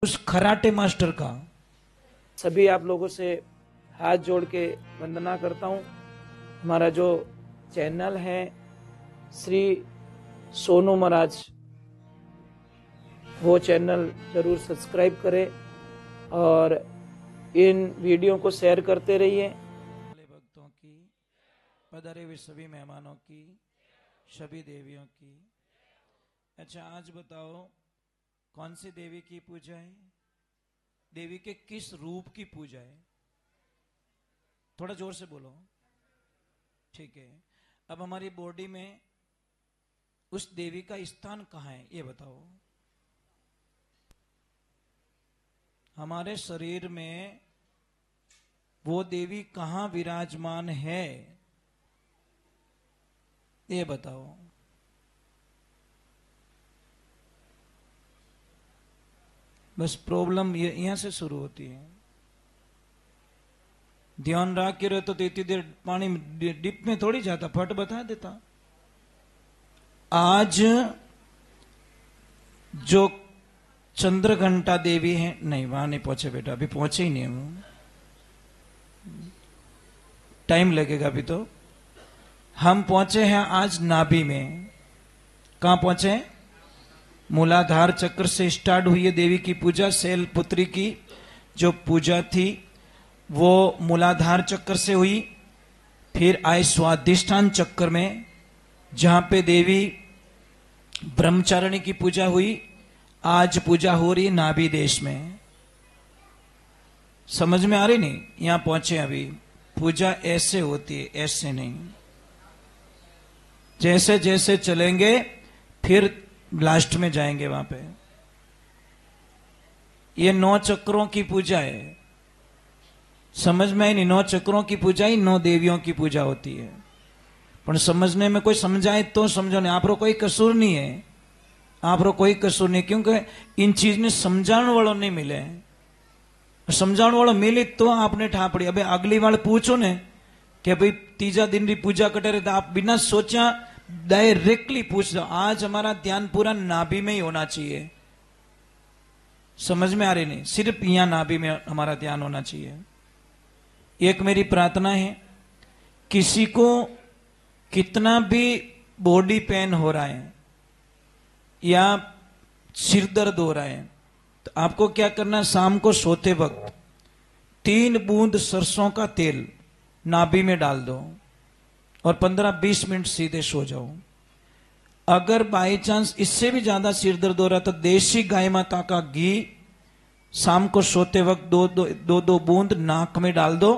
उस खराटे मास्टर का। सभी आप लोगों से हाथ जोड़ के वंदना करता हूँ। हमारा जो चैनल है श्री सोनू महाराज, वो चैनल जरूर सब्सक्राइब करें और इन वीडियो को शेयर करते रहिए। भक्तों की, पधारे हुए सभी मेहमानों की, सभी देवियों की। अच्छा, आज बताओ कौन सी देवी की पूजा है? देवी के किस रूप की पूजा है? थोड़ा जोर से बोलो। ठीक है, अब हमारी बॉडी में उस देवी का स्थान कहाँ है ये बताओ। हमारे शरीर में वो देवी कहाँ विराजमान है ये बताओ। बस प्रॉब्लम ये यहां से शुरू होती है। ध्यान रख के रहे तो इतनी देर पानी डिप में थोड़ी जाता, फट बता देता। आज जो चंद्रघंटा देवी है, नहीं वहां नहीं पहुंचे बेटा, अभी पहुंचे ही नहीं हम, टाइम लगेगा अभी तो। हम पहुंचे हैं आज नाभि में। कहां पहुंचे? मूलाधार चक्र से स्टार्ट हुई है देवी की पूजा। शैलपुत्री की जो पूजा थी वो मूलाधार चक्र से हुई, फिर आए स्वादिष्ठान चक्र में जहां पे देवी ब्रह्मचारिणी की पूजा हुई। आज पूजा हो रही है नाभि देश में। समझ में आ रही नहीं? यहां पहुंचे अभी। पूजा ऐसे होती है, ऐसे नहीं। जैसे जैसे चलेंगे फिर लास्ट में जाएंगे वहां पे। ये 9 चक्रों की पूजा है। समझ में आई नहीं? 9 चक्रों की पूजा ही 9 देवियों की पूजा होती है। पर समझने में कोई समझाए तो समझो, नहीं आप रो कोई कसूर नहीं है, आप रो कोई कसूर नहीं, क्योंकि इन चीज ने समझाने वालों नहीं मिले। समझाने वालों मिले तो आपने ठा पड़ी। अबे अगली बार पूछो ने कि भाई तीजा दिन की पूजा कटे रहे, तो आप बिना सोचा डायरेक्टली पूछ दो। आज हमारा ध्यान पूरा नाभि में ही होना चाहिए। समझ में आ रही नहीं? सिर्फ यहां नाभि में हमारा ध्यान होना चाहिए। एक मेरी प्रार्थना है, किसी को कितना भी बॉडी पेन हो रहा है या सिर दर्द हो रहा है, तो आपको क्या करना, शाम को सोते वक्त 3 बूंद सरसों का तेल नाभि में डाल दो और 15-20 मिनट सीधे सो जाओ। अगर बाई चांस इससे भी ज्यादा सिर दर्द हो रहा है तो देसी गाय माता का घी शाम को सोते वक्त दो बूंद नाक में डाल दो।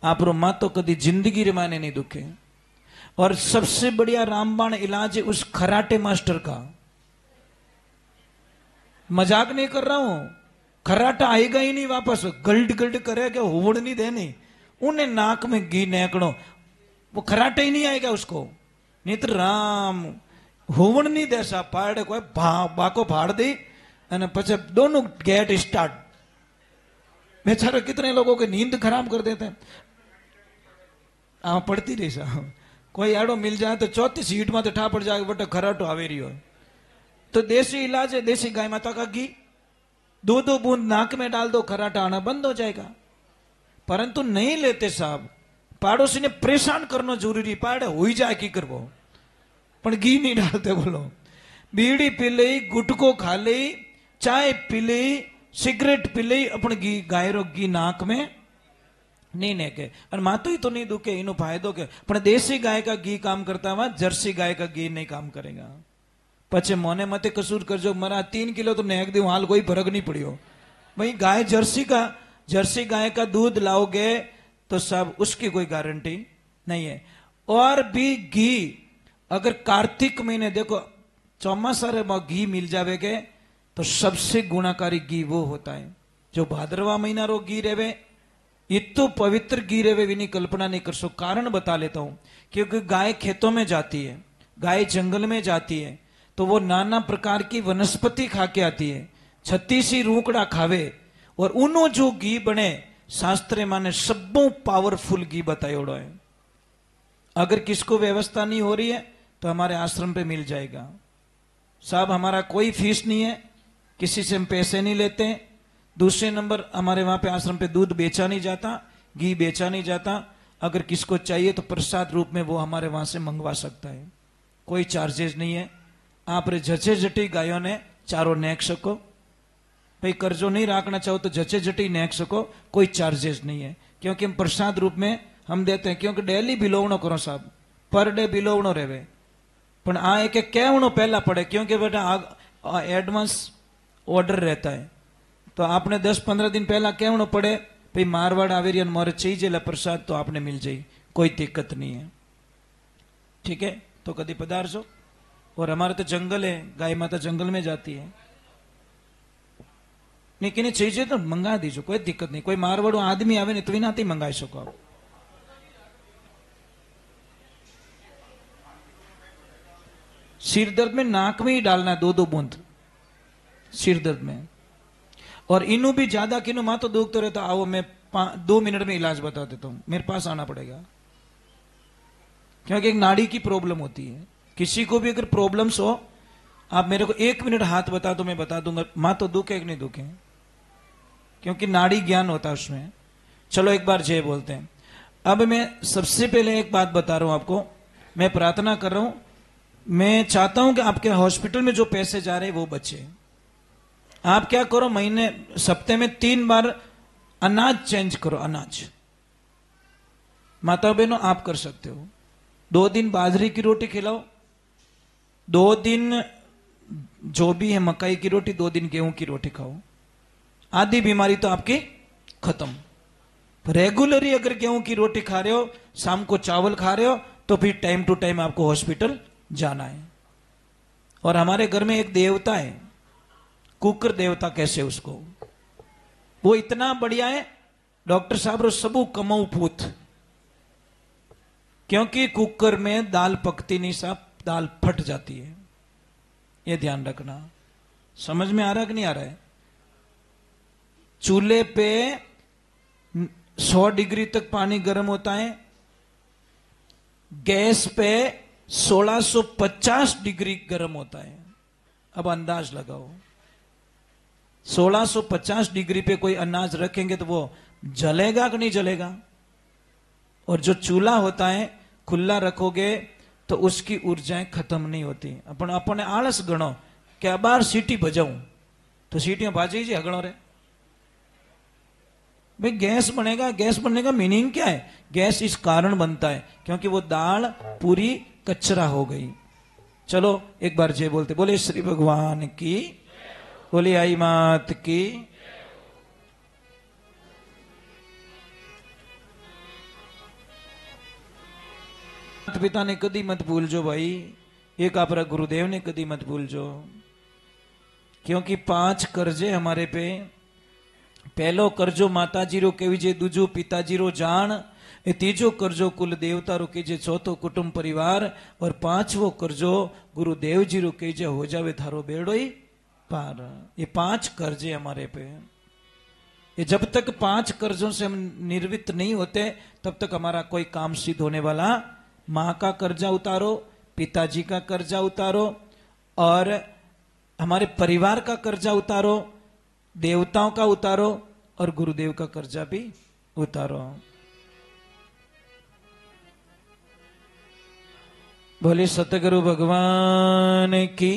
आप रो मां तो कभी जिंदगी रे माने नहीं दुखे। और सबसे बढ़िया रामबाण इलाज है उस खराटे मास्टर का। मजाक नहीं कर रहा हूं। खराटा आएगा ही नहीं वापस, गल्ड गल्ड करेगा, होड़ नहीं देनी। उन्हें नाक में घी नेकड़ो, वो खराटे ही नहीं आएगा उसको। नहीं तो राम होवण नहीं दे सा पाड़े को बाको फाड़ दी और पचे दोनों गेट स्टार्ट। बेचारे कितने लोगों की नींद खराब कर देते हैं। पड़ती रही सा कोई एडो मिल जाए तो चौथी सीट में तो ठा पड़ जाएगा, बट खराटो आवे रही हो। तो देसी इलाज है, देसी गाय माता का घी 2 बूंद नाक में डाल दो, खराटा आना बंद हो जाएगा। परंतु नहीं लेते साहब, पाड़ोसी ने परेशान करना जरूरी, पाड़े हो ही जाए की करवो, पर घी नहीं डालते। बोलो, बीड़ी पी ली, गुटको खा ली, चाय पी ली, सिगरेट पी ली, अपन घी गायरो घी नाक में नहीं नेके और मातो ही तो नहीं दुखे। इनो फायदो के पण देसी गाय का घी काम करता हुआ जर्सी गाय का घी नहीं काम करेगा। पचे मोने मते कसूर कर जो मरा 3 किलो तो नेक दू, हाल कोई फर्क नहीं पड़ियो। भाई गाय जर्सी गाय का दूध लाओगे तो सब उसकी कोई गारंटी नहीं है। और भी घी अगर कार्तिक महीने देखो चौमासा रे घी मिल जावेगे तो सबसे गुणाकारी घी वो होता है जो भाद्रवा महीना रो घी रेवे। इतो पवित्र घी रेवे विनी कल्पना नहीं कर सो। कारण बता लेता हूं, क्योंकि गाय खेतों में जाती है, गाय जंगल में जाती है, तो वो नाना प्रकार की वनस्पति खा के आती है, 36 रूकड़ा खावे और उनो जो घी बने शास्त्र माने सबों पावरफुल घी बतायोड़ो है। अगर किसको व्यवस्था नहीं हो रही है तो हमारे आश्रम पे मिल जाएगा। साहब हमारा कोई फीस नहीं है, किसी से हम पैसे नहीं लेते, दूसरे नंबर हमारे वहां पे आश्रम पे दूध बेचा नहीं जाता, घी बेचा नहीं जाता। अगर किसको चाहिए तो प्रसाद रूप में वो हमारे वहां से मंगवा सकता है, कोई चार्जेस नहीं है। आप रे जचे जटी गायों ने चारों नेक सको, भाई कर्जो नहीं रखना चाहो तो जचे जटी नेक सको, कोई चार्जेस नहीं है, क्योंकि हम प्रसाद रूप में हम देते हैं। क्योंकि डेली बिलोवणो करो साहब, पर डे बिलोवणो रहे, पण आ एक कहवणो पहला पड़े, क्योंकि बेटा एडवांस ऑर्डर रहता है, तो आपने 10-15 दिन पहला कहवणो पड़े, भाई मारवाड़ आवेरियन मोरे चाहिए प्रसाद, तो आपने मिल जाए, कोई दिक्कत नहीं है। ठीक है, तो कभी पधारजो। और हमारे तो जंगल है, गाय माता जंगल में जाती है, लेकिन चाहिए तो मंगा दीजिए, कोई दिक्कत नहीं। कोई मारवाड़ो आदमी आवे नहीं तो विनाती मंगाई सको आप। सिर दर्द में नाक में ही डालना 2-2 बूंद सिर दर्द में। और इनू भी ज्यादा किनू माँ तो दुख तो रहता, आओ मैं 2 मिनट में इलाज बता देता हूं, मेरे पास आना पड़ेगा। क्योंकि एक नाड़ी की प्रॉब्लम होती है, किसी को भी अगर प्रॉब्लम्स हो, आप मेरे को 1 मिनट हाथ बता दो, मैं बता दूंगा माँ तो दुख है कि नहीं दुख है, क्योंकि नाड़ी ज्ञान होता है उसमें। चलो एक बार जय बोलते हैं। अब मैं सबसे पहले एक बात बता रहा हूं आपको, मैं प्रार्थना कर रहा हूं, मैं चाहता हूं कि आपके हॉस्पिटल में जो पैसे जा रहे हैं वो बचे। आप क्या करो, महीने सप्ते में 3 बार अनाज चेंज करो, अनाज। माता बहनों आप कर सकते हो, 2 दिन बाजरे की रोटी खिलाओ, 2 दिन जो भी है मकई की रोटी, 2 दिन गेहूं की रोटी खाओ, आधी बीमारी तो आपकी खत्म। रेगुलरली अगर गेहूं की रोटी खा रहे हो, शाम को चावल खा रहे हो, तो फिर टाइम टू टाइम आपको हॉस्पिटल जाना है। और हमारे घर में एक देवता है, कुकर देवता कैसे उसको, वो इतना बढ़िया है, डॉक्टर साहब रो सबू कमाऊ पूत, क्योंकि कुकर में दाल पकती नहीं साहब, दाल फट जाती है, ये ध्यान रखना। समझ में आ रहा कि नहीं आ रहा है? चूल्हे पे 100 डिग्री तक पानी गर्म होता है, गैस पे 1650 डिग्री गर्म होता है। अब अंदाज लगाओ, 1650 डिग्री पे कोई अनाज रखेंगे तो वो जलेगा कि नहीं जलेगा? और जो चूल्हा होता है खुला रखोगे तो उसकी ऊर्जाएं खत्म नहीं होती। अपने आलस गणो कि अब बार सीटी बजाऊं, तो सीटियां बाजी जी हगड़ो रे भाई, गैस बनेगा। गैस बनने का मीनिंग क्या है? गैस इस कारण बनता है क्योंकि वो दाल पूरी कचरा हो गई। चलो एक बार जय बोलते, बोले श्री भगवान की, बोले आई मात की। माता पिता ने कदी मत भूलजो भाई, एक आपरा गुरुदेव ने कदी मत भूलजो, क्योंकि 5 कर्जे हमारे पे। पहलो कर्जो माताजी रो केवीजे, दूजो पिताजी रो जान, तीजो कर्जो कुल देवता रो कीजे, चौथो कुटुंब परिवार, और 5वो कर्जो गुरुदेव जी रो कीजे, हो जावे थारो बेड़ो ही पार। ये 5 कर्जे हमारे पे। ये जब तक 5 कर्जों से हम निर्वित नहीं होते तब तक हमारा कोई काम सिद्ध होने वाला। माँ का कर्जा उतारो, पिताजी का कर्जा उतारो, और हमारे परिवार का कर्जा उतारो, देवताओं का उतारो, और गुरुदेव का कर्जा भी उतारो। बोले सतगुरु भगवान की।